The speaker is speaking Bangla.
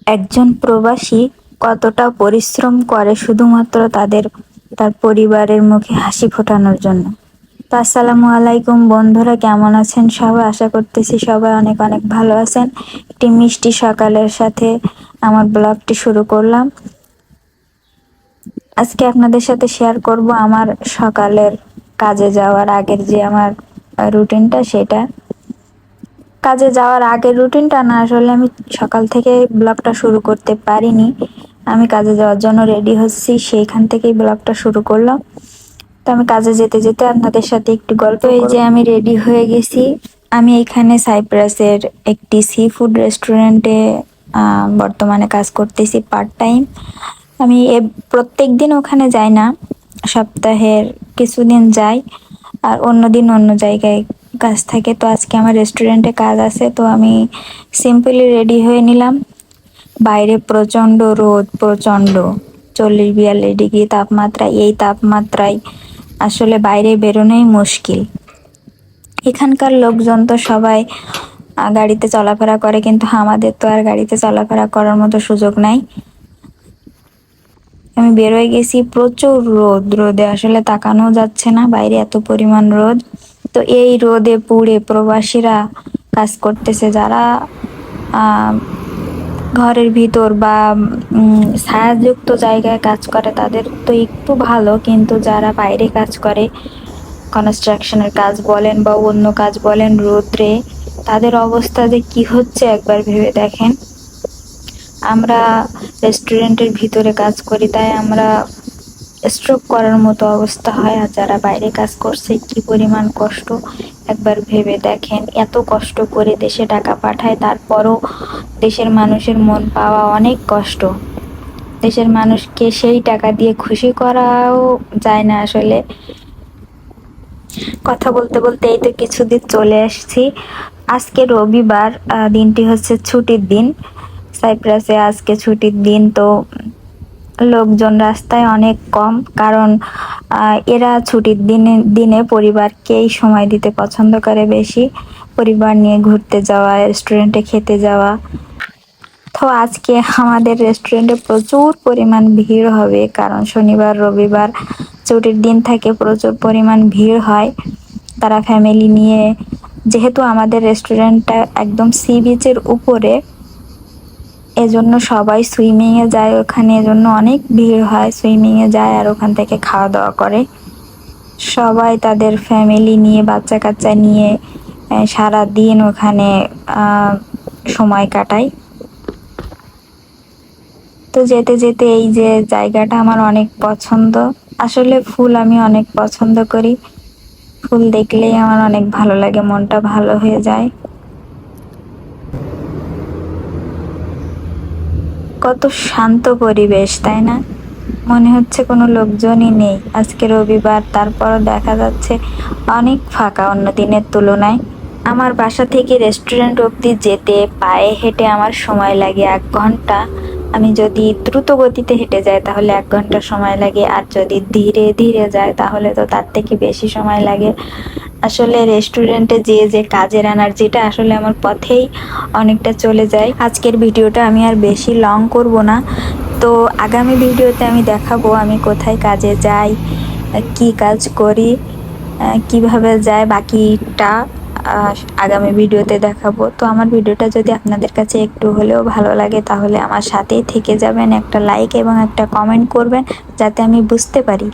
একজন প্রবাসী কতটা পরিশ্রম করে শুধুমাত্র তার পরিবারের মুখে হাসি ফোটানোর জন্য। তো আসসালামু আলাইকুম বন্ধুরা, কেমন আছেন সবাই? আশা করতেছি সবাই অনেক অনেক ভালো আছেন। একটি মিষ্টি সকালের সাথে আমার ব্লগটি শুরু করলাম। আজকে আপনাদের সাথে শেয়ার করব আমার সকালের কাজে যাওয়ার আগের যে আমার রুটিনটা, সেটা কাজে যাওয়ার আগের রুটিনটা না, আসলে আমি সকাল থেকে ব্লগটা শুরু করতে পারিনি। আমি কাজে যাওয়ার জন্য রেডি হচ্ছি, সেইখান থেকেই ব্লগটা শুরু করলাম। তো আমি কাজে যেতে যেতে আপনাদের সাথে একটু গল্প, এই যে আমি রেডি হয়ে গেছি। আমি এখানে সাইপ্রাসের একটি সি ফুড রেস্টুরেন্টে বর্তমানে কাজ করতেছি পার্ট টাইম। আমি প্রত্যেক দিন ওখানে যাই না, সপ্তাহের কিছুদিন যাই, আর অন্য দিন অন্য জায়গায় কাজ থাকে। তো আজকে আমার রেস্টুরেন্টে কাজ আছে, তো আমি সিম্পলি রেডি হয়ে নিলাম। বাইরে প্রচন্ড রোদ, প্রচন্ড 40-42 ডিগ্রি তাপমাত্রা। এই তাপমাত্রায় আসলে বাইরে বেরোনোই মুশকিল। এখানকার লোকজন তো সবাই গাড়িতে চলাফেরা করে, কিন্তু আমাদের তো আর গাড়িতে চলাফেরা করার মতো সুযোগ নাই। আমি বেরোয় গেছি, প্রচুর রোদ, রোদে আসলে তাকানো যাচ্ছে না, বাইরে এত পরিমাণ রোদ। তো এই রোদে পুড়ে প্রবাসীরা কাজ করতেছে, যারা ঘরের ভিতর বা ছায়াযুক্ত জায়গায় কাজ করে তাদের তো একটু ভালো, কিন্তু যারা বাইরে কাজ করে, কনস্ট্রাকশনের কাজ বলেন বা অন্য কাজ বলেন, রোদ্রে তাদের অবস্থা যে কি হচ্ছে একবার ভেবে দেখেন। আমরা রেস্টুরেন্টের ভিতরে কাজ করি, তাই আমরা স্ট্রোক করার মতো অবস্থা হয়, আর যারা বাইরে কাজ করছে কি পরিমাণ কষ্ট একবার ভেবে দেখেন। এত কষ্ট করে দেশে টাকা পাঠায়, তারপরও দেশের মানুষের মন পাওয়া অনেক কষ্ট। দেশের মানুষকে সেই টাকা দিয়ে খুশি করাও যায় না আসলে। কথা বলতে বলতে এই তো কিছুদিন চলে আসছি। আজকে রবিবার, দিনটি হচ্ছে ছুটির দিন। সাইপ্রাসে আজকে ছুটির দিন, তো লোকজন রাস্তায় অনেক কম, কারণ এরা ছুটির দিনে পরিবারকেই সময় দিতে পছন্দ করে বেশি। পরিবার নিয়ে ঘুরতে যাওয়া, রেস্টুরেন্টে খেতে যাওয়া। তো আজকে আমাদের রেস্টুরেন্টে প্রচুর পরিমাণ ভিড় হবে, কারণ শনিবার রবিবার ছুটির দিন থাকে, প্রচুর পরিমাণ ভিড় হয়। তারা ফ্যামিলি নিয়ে, যেহেতু আমাদের রেস্টুরেন্টটা একদম সি বিচের উপরে, এজন্য সবাই সুইমিংয়ে যায় ওখানে, এজন্য অনেক ভিড় হয়। সুইমিংয়ে যায় আর ওখান থেকে খাওয়া দাওয়া করে। সবাই তাদের ফ্যামিলি নিয়ে, বাচ্চা কাচ্চা নিয়ে সারা দিন ওখানে সময় কাটায়। তো যেতে যেতে এই যে জায়গাটা আমার অনেক পছন্দ। আসলে ফুল আমি অনেক পছন্দ করি, ফুল দেখলেই আমার অনেক ভালো লাগে, মনটা ভালো হয়ে যায়। কত শান্ত পরিবেশ, তাই না? মনে হচ্ছে কোনো লোকজনই নেই। আজকে রবিবার, তারপরও দেখা যাচ্ছে অনেক ফাঁকা অন্য দিনের তুলনায়। আমার বাসা থেকে রেস্টুরেন্ট অবধি যেতে পায়ে হেঁটে আমার সময় লাগে 1 ঘন্টা। আমি যদি দ্রুত গতিতে হেঁটে যাই তাহলে 1 ঘন্টা সময় লাগে, আর যদি ধীরে ধীরে যায় তাহলে তো তার থেকে বেশি সময় লাগে। আসলে রেস্টুরেন্টে যে কাজের এনার্জিটা আসলে আমার পথেই অনেকটা চলে যায়। আজকের ভিডিওটা আমি আর বেশি লং করব না। তো আগামী ভিডিওতে আমি দেখাবো আমি কোথায় কাজে যাই, কি কাজ করি, কিভাবে যায়, বাকিটা আগামী ভিডিওতে দেখাবো। তো আমার ভিডিওটা যদি আপনাদের কাছে একটু হলেও ভালো লাগে তাহলে আমার সাথেই থেকে যাবেন, একটা লাইক এবং একটা কমেন্ট করবেন, যাতে আমি বুঝতে পারি